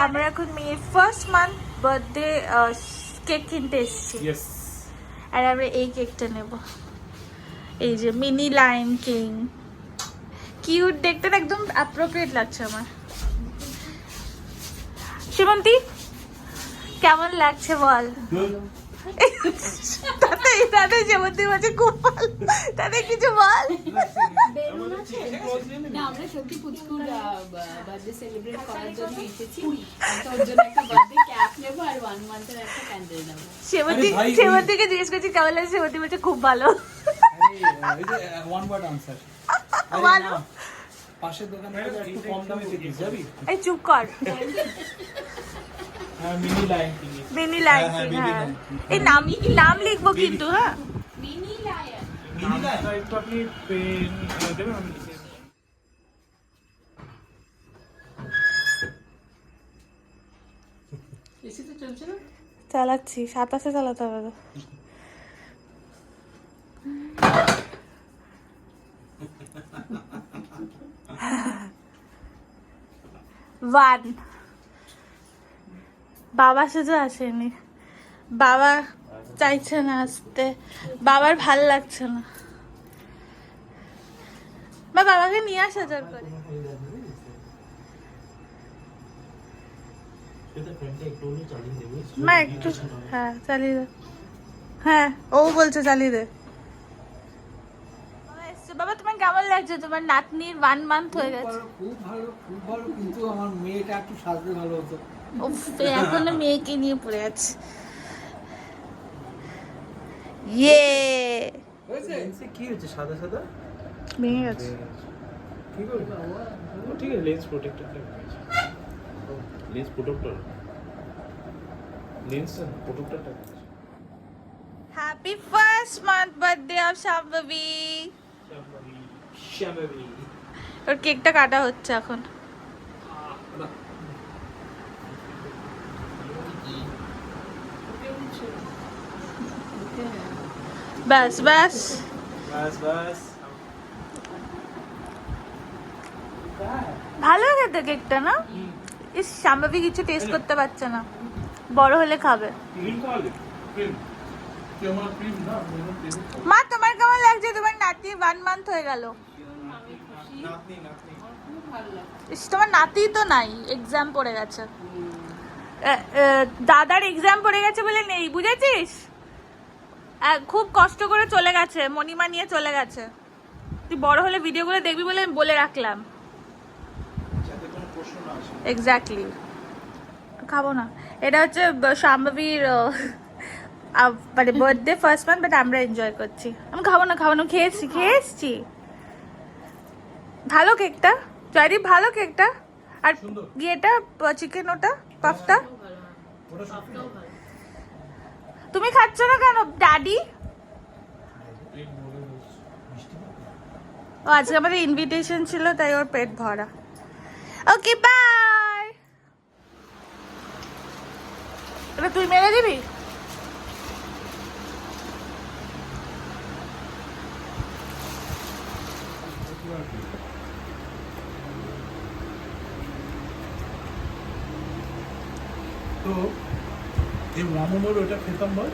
আমরা এখন মেয়ের ফার্স্ট মান্থ বার্থডে কেক কিনতে এসেছি আর আমরা এই কেকটা নেব। এই যে মিনি লায়ন কিং, কিউট দেখতে, না একদম অ্যাপ্রোপ্রিয়েট লাগছে আমার। সীমন্তী কেমন লাগছে বল? তাতে সীমন্তী বলছে খুব ভালো, তাতে কিছু বল। আমরা সত্যি পুচকুর বার্থডে সেলিব্রেট করার জন্য এসেছি, ওর জন্য একটা বার্থডে ক্যাপ নেবো আর 1 মান্থের একটা ক্যান্ডেল নেবো। সীমন্তীকে জিজ্ঞেস করছি কেমন লাগছে, সীমন্তী বলছে খুব ভালো। পাশের দোকানে একটু কম দামে পেয়ে যাবি। এই চুপ কর। Mini line king, mini lion king, হ্যাঁ এই নাম লিখবো কিন্তু। হ্যাঁ মিনি লায়ন, মিনি লাইন একটু আপনি পেন দেবেন, আমি লিখে দেব। এসে তো চলছে না, চালাচ্ছি, 27-এ চালাতে হবে তো। ওয়ান, বাবা শুধু আসেনি, বাবা চাইছে না আসতে, বাবার ভাল লাগছে না। বা বাবাকে নিয়ে আসা জোর করে। মা একটু, হ্যাঁ চালিয়ে দে, হ্যাঁ ও বলছে চালিয়ে দে। বাবা তোমার কেমন লাগছে? তোমার নাতনির 1 মান্থ হয়ে গেছে। খুব ভালো, খুব ভালো, কিন্তু আমার মেয়েটা একটু সাজলে ভালো হতো। উফ, এখনো মেয়েকে নিয়ে পড়ে আছে। ইয়ে হয়েছে কি হয়েছে? সাদা সাদা ভেঙে গেছে। কি করবে? ও ঠিক আছে, লেন্স প্রোটেক্টর লাগিয়েছে। লেন্স প্রোটেক্টর, লেন্স প্রোটেক্টরটা। Happy first month birthday of Shambhavi. শ্যামাবি ওর কেকটা কাটা হচ্ছে এখন। ব্যাস ব্যাস, বাস বাস। ভালো খেতে কেকটা না? ইস, শাম্ভবী কিছু টেস্ট করতে পারছে না, বড় হলে খাবে। ক্রিম খাওয়ালে? ক্রিম কি আমার ক্রিম না, ক্রিম। মা তোমার কেমন লাগছে? তোমার নাতি 1 মান্থ হয়ে গেল। নাতনি নাতনি খুব ভালো লাগে। ইস, তোমার নাতি তো নাই, এক্সাম পড়ে গেছে। দাদার এক্সাম পড়ে গেছে বলে নেই, বুঝেছিস? খুব কষ্ট করে চলে গেছে, মণিমা নিয়ে চলে গেছে। তুই বড় হলে ভিডিওগুলো দেখবি বলে আমি বলে রাখলাম। যাতে কোনো প্রশ্ন না আসে। এক্স্যাক্টলি। খাবো না। এটা হচ্ছে শাম্ভবীর মানে বার্থডে ফার্স্ট মান্থ, বাট আমরা এনজয় করছি। আমি খাবো না, খেয়ে এসছি। ভালো কেকটা, জয়দীপ ভালো কেকটা। আর ইয়েটা চিকেন, ওটা পাফটা ওটা সত্যি তুমি খাচ্ছ না কেন ড্যাডি? পেট ভরে রয়েছে। মিষ্টি না? ও আজকে আমাদের ইনভিটেশন ছিল, তাই ওর পেট ভরা। Okay bye. এটা তুই মেরে দিবি? তো এই রামমোর ওটা খেতাম বল।